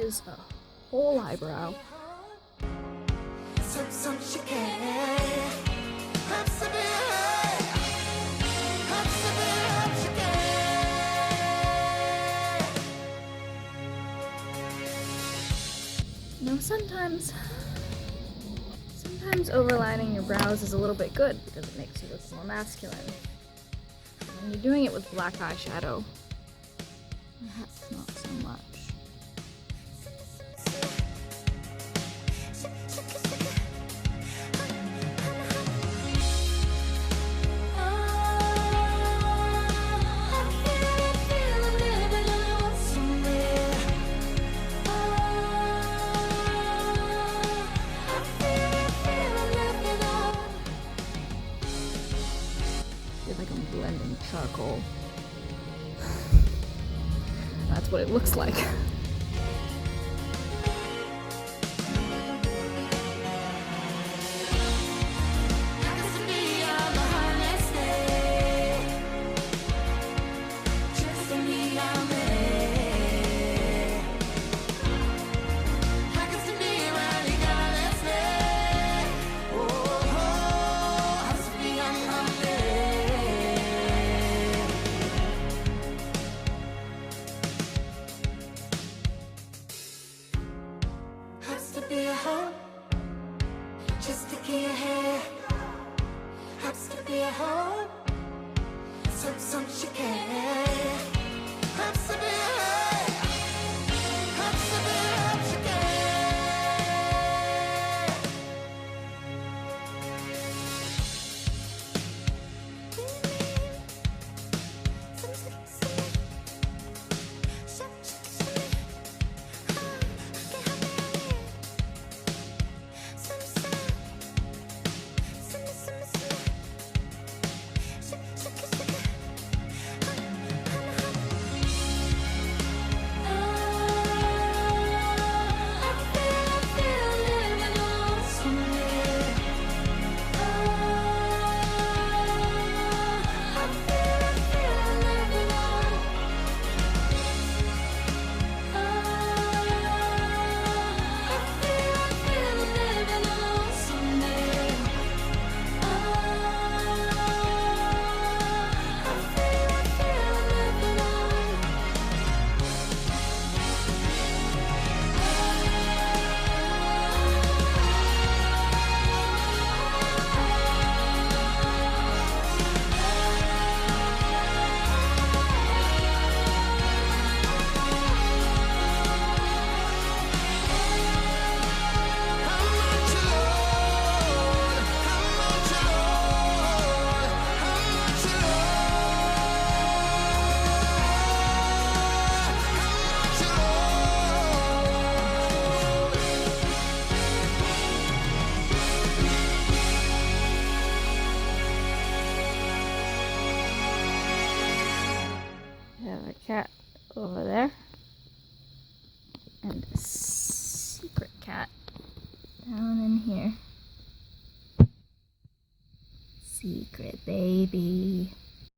is a whole eyebrow. You know, sometimes overlining your brows is a little bit good because it makes you look more masculine. When you're doing it with black eyeshadow, perhaps not so much. I feel like I'm blending charcoal. That's what it looks like. Just to get ahead, has to be a hope. Some she can. Has to be a hope. Has to be a hope she Have a cat over there and a secret cat down in here. Secret baby.